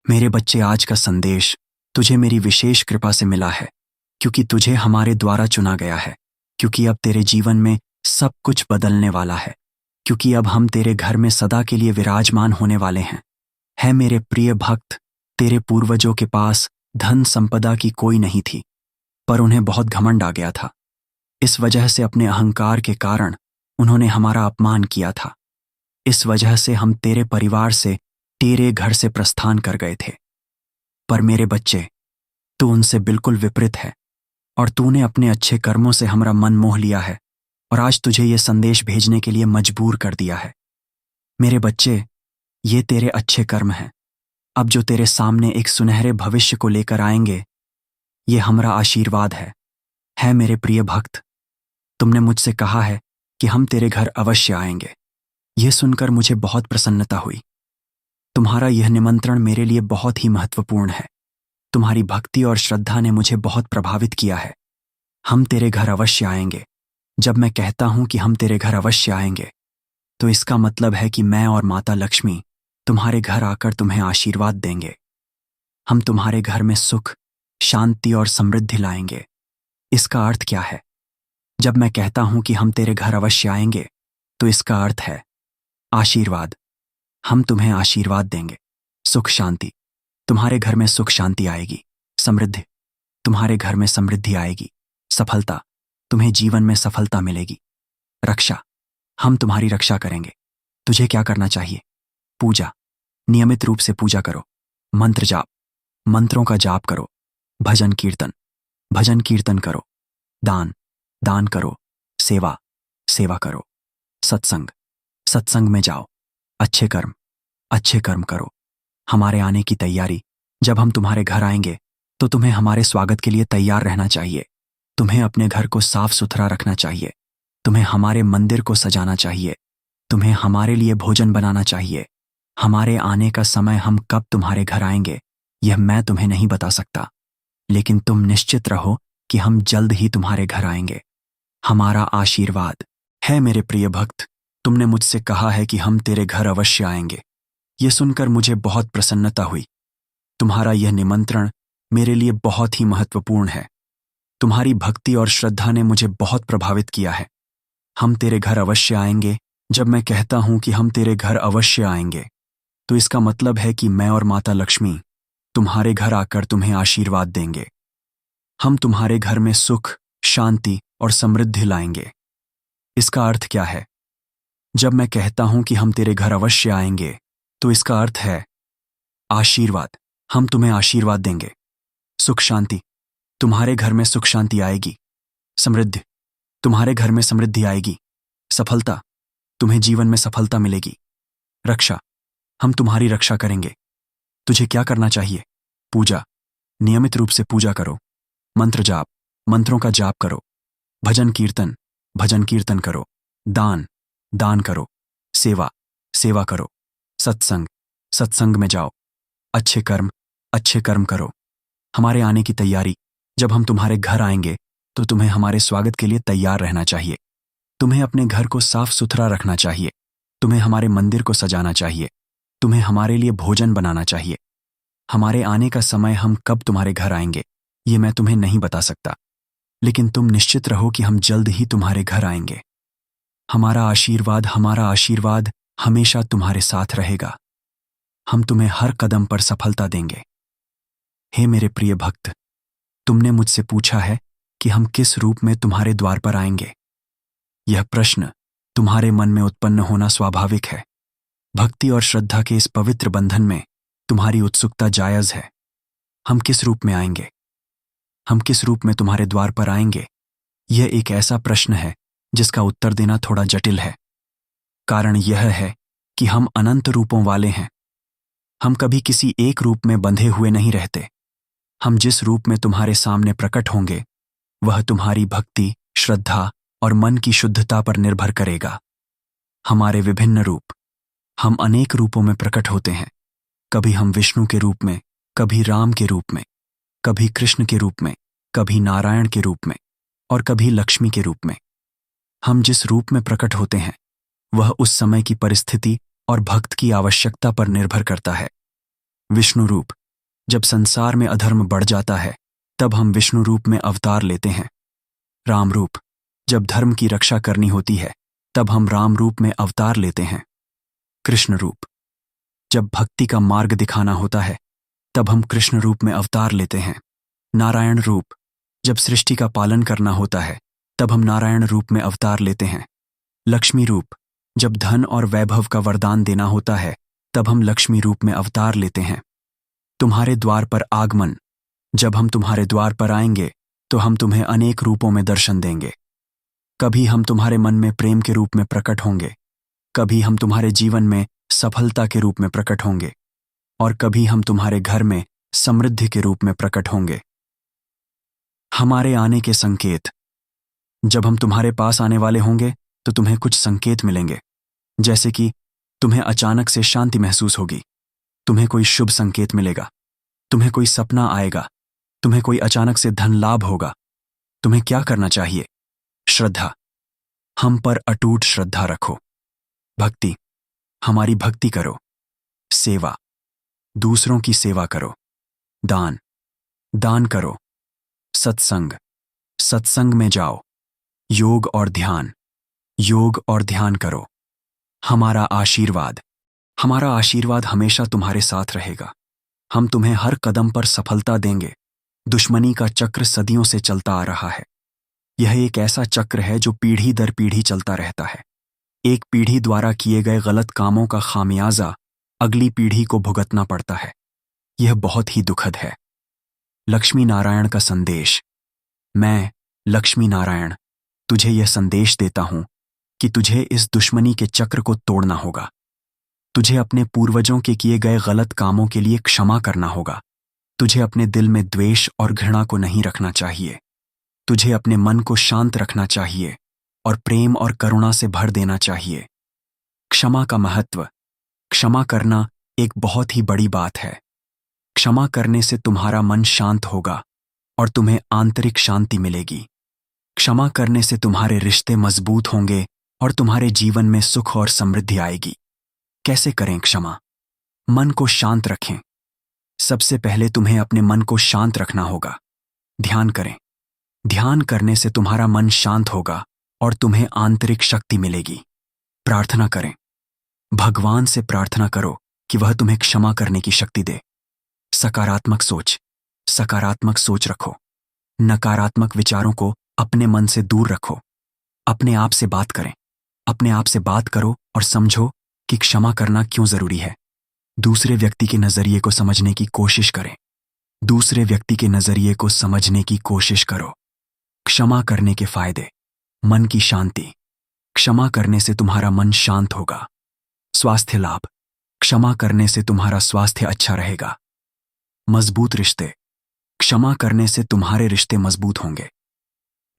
मेरे बच्चे, आज का संदेश तुझे मेरी विशेष कृपा से मिला है, क्योंकि तुझे हमारे द्वारा चुना गया है, क्योंकि अब तेरे जीवन में सब कुछ बदलने वाला है, क्योंकि अब हम तेरे घर में सदा के लिए विराजमान होने वाले हैं। है मेरे प्रिय भक्त, तेरे पूर्वजों के पास धन संपदा की कोई नहीं थी, पर उन्हें बहुत घमंड आ गया था। इस वजह से अपने अहंकार के कारण उन्होंने हमारा अपमान किया था। इस वजह से हम तेरे परिवार से तेरे घर से प्रस्थान कर गए थे। पर मेरे बच्चे, तू उनसे बिल्कुल विपरीत है और तूने अपने अच्छे कर्मों से हमारा मन मोह लिया है और आज तुझे ये संदेश भेजने के लिए मजबूर कर दिया है। मेरे बच्चे, ये तेरे अच्छे कर्म हैं। अब जो तेरे सामने एक सुनहरे भविष्य को लेकर आएंगे, ये हमारा आशीर्वाद है। मेरे प्रिय भक्त, तुमने मुझसे कहा है कि हम तेरे घर अवश्य आएंगे। यह सुनकर मुझे बहुत प्रसन्नता हुई। तुम्हारा यह निमंत्रण मेरे लिए बहुत ही महत्वपूर्ण है। तुम्हारी भक्ति और श्रद्धा ने मुझे बहुत प्रभावित किया है। हम तेरे घर अवश्य आएंगे। जब मैं कहता हूं कि हम तेरे घर अवश्य आएंगे, तो इसका मतलब है कि मैं और माता लक्ष्मी तुम्हारे घर आकर तुम्हें आशीर्वाद देंगे। हम तुम्हारे घर में सुख, शांति और समृद्धि लाएंगे। इसका अर्थ क्या है? जब मैं कहता हूं कि हम तेरे घर अवश्य आएंगे, तो इसका अर्थ है आशीर्वाद। हम तुम्हें आशीर्वाद देंगे। सुख शांति, तुम्हारे घर में सुख शांति आएगी। समृद्धि, तुम्हारे घर में समृद्धि आएगी। सफलता, तुम्हें जीवन में सफलता मिलेगी। रक्षा, हम तुम्हारी रक्षा करेंगे। तुझे क्या करना चाहिए? पूजा, नियमित रूप से पूजा करो। मंत्र जाप, मंत्रों का जाप करो। भजन कीर्तन, भजन कीर्तन करो। दान, दान करो। सेवा, सेवा करो। सत्संग, सत्संग में जाओ। अच्छे कर्म, अच्छे कर्म करो। हमारे आने की तैयारी, जब हम तुम्हारे घर आएंगे तो तुम्हें हमारे स्वागत के लिए तैयार रहना चाहिए। तुम्हें अपने घर को साफ सुथरा रखना चाहिए। तुम्हें हमारे मंदिर को सजाना चाहिए। तुम्हें हमारे लिए भोजन बनाना चाहिए। हमारे आने का समय, हम कब तुम्हारे घर आएंगे, यह मैं तुम्हें नहीं बता सकता, लेकिन तुम निश्चित रहो कि हम जल्द ही तुम्हारे घर आएंगे। हमारा आशीर्वाद है। मेरे प्रिय भक्त, तुमने मुझसे कहा है कि हम तेरे घर अवश्य आएंगे। यह सुनकर मुझे बहुत प्रसन्नता हुई। तुम्हारा यह निमंत्रण मेरे लिए बहुत ही महत्वपूर्ण है। तुम्हारी भक्ति और श्रद्धा ने मुझे बहुत प्रभावित किया है। हम तेरे घर अवश्य आएंगे। जब मैं कहता हूं कि हम तेरे घर अवश्य आएंगे, तो इसका मतलब है कि मैं और माता लक्ष्मी तुम्हारे घर आकर तुम्हें आशीर्वाद देंगे। हम तुम्हारे घर में सुख, शांति और समृद्धि लाएंगे। इसका अर्थ क्या है? जब मैं कहता हूं कि हम तेरे घर अवश्य आएंगे, तो इसका अर्थ है आशीर्वाद। हम तुम्हें आशीर्वाद देंगे। सुख शांति, तुम्हारे घर में सुख शांति आएगी। समृद्धि, तुम्हारे घर में समृद्धि आएगी। सफलता, तुम्हें जीवन में सफलता मिलेगी। रक्षा, हम तुम्हारी रक्षा करेंगे। तुझे क्या करना चाहिए? पूजा, नियमित रूप से पूजा करो। मंत्र जाप, मंत्रों का जाप करो। भजन कीर्तन, भजन कीर्तन करो। दान, दान करो। सेवा, सेवा करो। सत्संग, सत्संग में जाओ। अच्छे कर्म, अच्छे कर्म करो। हमारे आने की तैयारी, जब हम तुम्हारे घर आएंगे तो तुम्हें हमारे स्वागत के लिए तैयार रहना चाहिए। तुम्हें अपने घर को साफ सुथरा रखना चाहिए। तुम्हें हमारे मंदिर को सजाना चाहिए। तुम्हें हमारे लिए भोजन बनाना चाहिए। हमारे आने का समय, हम कब तुम्हारे घर आएंगे, ये मैं तुम्हें नहीं बता सकता, लेकिन तुम निश्चित रहो कि हम जल्द ही तुम्हारे घर आएंगे। हमारा आशीर्वाद हमेशा तुम्हारे साथ रहेगा। हम तुम्हें हर कदम पर सफलता देंगे। हे मेरे प्रिय भक्त, तुमने मुझसे पूछा है कि हम किस रूप में तुम्हारे द्वार पर आएंगे। यह प्रश्न तुम्हारे मन में उत्पन्न होना स्वाभाविक है। भक्ति और श्रद्धा के इस पवित्र बंधन में तुम्हारी उत्सुकता जायज है। हम किस रूप में आएंगे? हम किस रूप में तुम्हारे द्वार पर आएंगे? यह एक ऐसा प्रश्न है जिसका उत्तर देना थोड़ा जटिल है। कारण यह है कि हम अनंत रूपों वाले हैं। हम कभी किसी एक रूप में बंधे हुए नहीं रहते। हम जिस रूप में तुम्हारे सामने प्रकट होंगे, वह तुम्हारी भक्ति, श्रद्धा और मन की शुद्धता पर निर्भर करेगा। हमारे विभिन्न रूप, हम अनेक रूपों में प्रकट होते हैं। कभी हम विष्णु के रूप में, कभी राम के रूप में, कभी कृष्ण के रूप में, कभी नारायण के रूप में और कभी लक्ष्मी के रूप में। हम जिस रूप में प्रकट होते हैं, वह उस समय की परिस्थिति और भक्त की आवश्यकता पर निर्भर करता है। विष्णु रूप। जब संसार में अधर्म बढ़ जाता है तब हम विष्णु रूप में अवतार लेते हैं। राम रूप। जब धर्म की रक्षा करनी होती है तब हम राम रूप में अवतार लेते हैं। कृष्ण रूप। जब भक्ति का मार्ग दिखाना होता है तब हम कृष्ण रूप में अवतार लेते हैं। नारायण रूप। जब सृष्टि का पालन करना होता है तब हम नारायण रूप में अवतार लेते हैं। लक्ष्मी रूप। जब धन और वैभव का वरदान देना होता है तब हम लक्ष्मी रूप में अवतार लेते हैं। तुम्हारे द्वार पर आगमन। जब हम तुम्हारे द्वार पर आएंगे तो हम तुम्हें अनेक रूपों में दर्शन देंगे। कभी हम तुम्हारे मन में प्रेम के रूप में प्रकट होंगे, कभी हम तुम्हारे जीवन में सफलता के रूप में प्रकट होंगे और कभी हम तुम्हारे घर में समृद्धि के रूप में प्रकट होंगे। हमारे आने के संकेत। जब हम तुम्हारे पास आने वाले होंगे तो तुम्हें कुछ संकेत मिलेंगे, जैसे कि तुम्हें अचानक से शांति महसूस होगी, तुम्हें कोई शुभ संकेत मिलेगा, तुम्हें कोई सपना आएगा, तुम्हें कोई अचानक से धन लाभ होगा। तुम्हें क्या करना चाहिए? श्रद्धा। हम पर अटूट श्रद्धा रखो। भक्ति। हमारी भक्ति करो। सेवा। दूसरों की सेवा करो। दान। दान करो। सत्संग। सत्संग में जाओ। योग और ध्यान। योग और ध्यान करो। हमारा आशीर्वाद। हमारा आशीर्वाद हमेशा तुम्हारे साथ रहेगा। हम तुम्हें हर कदम पर सफलता देंगे। दुश्मनी का चक्र सदियों से चलता आ रहा है। यह एक ऐसा चक्र है जो पीढ़ी दर पीढ़ी चलता रहता है। एक पीढ़ी द्वारा किए गए गलत कामों का खामियाजा अगली पीढ़ी को भुगतना पड़ता है। यह बहुत ही दुखद है। लक्ष्मी नारायण का संदेश। मैं लक्ष्मी नारायण तुझे यह संदेश देता हूं कि तुझे इस दुश्मनी के चक्र को तोड़ना होगा। तुझे अपने पूर्वजों के किए गए गलत कामों के लिए क्षमा करना होगा। तुझे अपने दिल में द्वेष और घृणा को नहीं रखना चाहिए। तुझे अपने मन को शांत रखना चाहिए और प्रेम और करुणा से भर देना चाहिए। क्षमा का महत्व। क्षमा करना एक बहुत ही बड़ी बात है। क्षमा करने से तुम्हारा मन शांत होगा और तुम्हें आंतरिक शांति मिलेगी। क्षमा करने से तुम्हारे रिश्ते मजबूत होंगे और तुम्हारे जीवन में सुख और समृद्धि आएगी। कैसे करें क्षमा? मन को शांत रखें। सबसे पहले तुम्हें अपने मन को शांत रखना होगा। ध्यान करें। ध्यान करने से तुम्हारा मन शांत होगा और तुम्हें आंतरिक शक्ति मिलेगी। प्रार्थना करें। भगवान से प्रार्थना करो कि वह तुम्हें क्षमा करने की शक्ति दे। सकारात्मक सोच। सकारात्मक सोच रखो। नकारात्मक विचारों को अपने मन से दूर रखो। अपने आप से बात करें। अपने आप से बात करो और समझो कि क्षमा करना क्यों जरूरी है। दूसरे व्यक्ति के नजरिए को समझने की कोशिश करें। दूसरे व्यक्ति के नजरिए को समझने की कोशिश करो। क्षमा करने के फायदे। मन की शांति। क्षमा करने से तुम्हारा मन शांत होगा। स्वास्थ्य लाभ। क्षमा करने से तुम्हारा स्वास्थ्य अच्छा रहेगा। मजबूत रिश्ते। क्षमा करने से तुम्हारे रिश्ते मजबूत होंगे।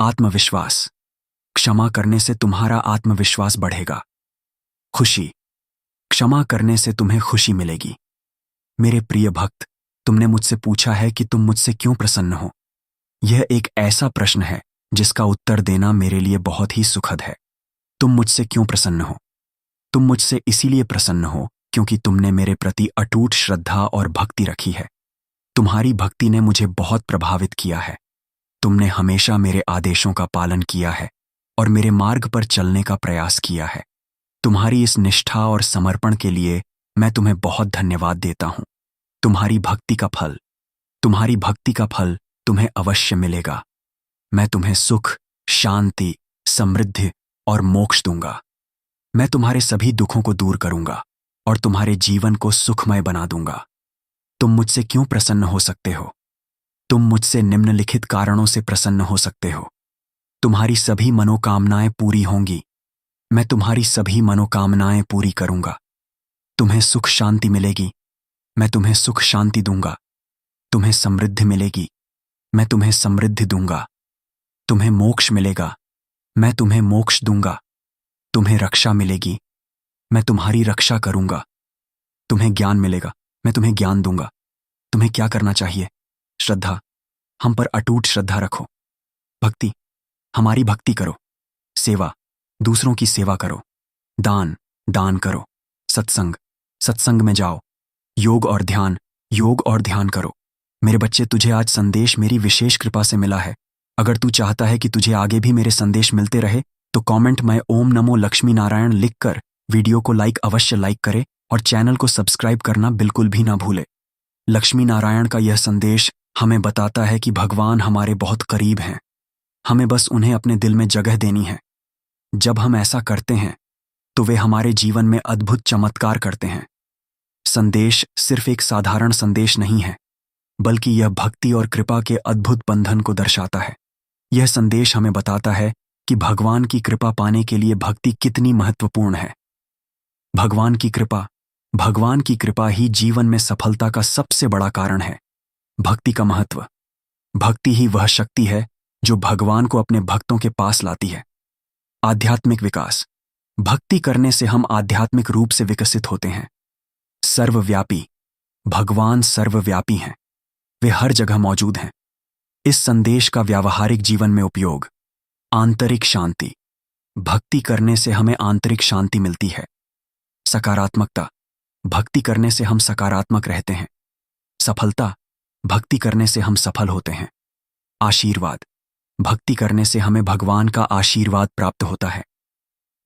आत्मविश्वास। क्षमा करने से तुम्हारा आत्मविश्वास बढ़ेगा। खुशी। क्षमा करने से तुम्हें खुशी मिलेगी। मेरे प्रिय भक्त, तुमने मुझसे पूछा है कि तुम मुझसे क्यों प्रसन्न हो। यह एक ऐसा प्रश्न है जिसका उत्तर देना मेरे लिए बहुत ही सुखद है। तुम मुझसे क्यों प्रसन्न हो? तुम मुझसे इसीलिए प्रसन्न हो क्योंकि तुमने मेरे प्रति अटूट श्रद्धा और भक्ति रखी है। तुम्हारी भक्ति ने मुझे बहुत प्रभावित किया है। तुमने हमेशा मेरे आदेशों का पालन किया है और मेरे मार्ग पर चलने का प्रयास किया है। तुम्हारी इस निष्ठा और समर्पण के लिए मैं तुम्हें बहुत धन्यवाद देता हूं। तुम्हारी भक्ति का फल तुम्हें अवश्य मिलेगा। मैं तुम्हें सुख, शांति, समृद्धि और मोक्ष दूंगा। मैं तुम्हारे सभी दुखों को दूर करूंगा और तुम्हारे जीवन को सुखमय बना दूंगा। तुम मुझसे क्यों प्रसन्न हो सकते हो? तुम मुझसे निम्नलिखित कारणों से प्रसन्न हो सकते हो। तुम्हारी सभी मनोकामनाएं पूरी होंगी। मैं तुम्हारी सभी मनोकामनाएं पूरी करूंगा। तुम्हें सुख शांति मिलेगी। मैं तुम्हें सुख शांति दूंगा। तुम्हें समृद्धि मिलेगी। मैं तुम्हें समृद्धि दूंगा। तुम्हें मोक्ष मिलेगा। मैं तुम्हें मोक्ष दूंगा। तुम्हें रक्षा मिलेगी। मैं तुम्हारी रक्षा करूंगा। तुम्हें ज्ञान मिलेगा। मैं तुम्हें ज्ञान दूंगा। तुम्हें क्या करना चाहिए? श्रद्धा। हम पर अटूट श्रद्धा रखो। भक्ति। हमारी भक्ति करो। सेवा। दूसरों की सेवा करो। दान। दान करो। सत्संग। सत्संग में जाओ। योग और ध्यान। योग और ध्यान करो। मेरे बच्चे, तुझे आज संदेश मेरी विशेष कृपा से मिला है। अगर तू चाहता है कि तुझे आगे भी मेरे संदेश मिलते रहे तो कमेंट में ओम नमो लक्ष्मी नारायण लिखकर वीडियो को अवश्य लाइक करे और चैनल को सब्सक्राइब करना बिल्कुल भी ना भूले। लक्ष्मी नारायण का यह संदेश हमें बताता है कि भगवान हमारे बहुत करीब हैं। हमें बस उन्हें अपने दिल में जगह देनी है। जब हम ऐसा करते हैं तो वे हमारे जीवन में अद्भुत चमत्कार करते हैं। संदेश सिर्फ एक साधारण संदेश नहीं है, बल्कि यह भक्ति और कृपा के अद्भुत बंधन को दर्शाता है। यह संदेश हमें बताता है कि भगवान की कृपा पाने के लिए भक्ति कितनी महत्वपूर्ण है। भगवान की कृपा ही जीवन में सफलता का सबसे बड़ा कारण है। भक्ति का महत्व। भक्ति ही वह शक्ति है जो भगवान को अपने भक्तों के पास लाती है। आध्यात्मिक विकास। भक्ति करने से हम आध्यात्मिक रूप से विकसित होते हैं। सर्वव्यापी। भगवान सर्वव्यापी हैं। वे हर जगह मौजूद हैं। इस संदेश का व्यावहारिक जीवन में उपयोग। आंतरिक शांति। भक्ति करने से हमें आंतरिक शांति मिलती है। सकारात्मकता। भक्ति करने से हम सकारात्मक रहते हैं। सफलता। भक्ति करने से हम सफल होते हैं। आशीर्वाद। भक्ति करने से हमें भगवान का आशीर्वाद प्राप्त होता है।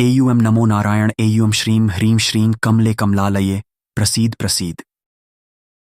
एयूएम नमो नारायण एयूएम श्रीम ह्रीम श्रीं कमले कमलालये प्रसीद प्रसीद।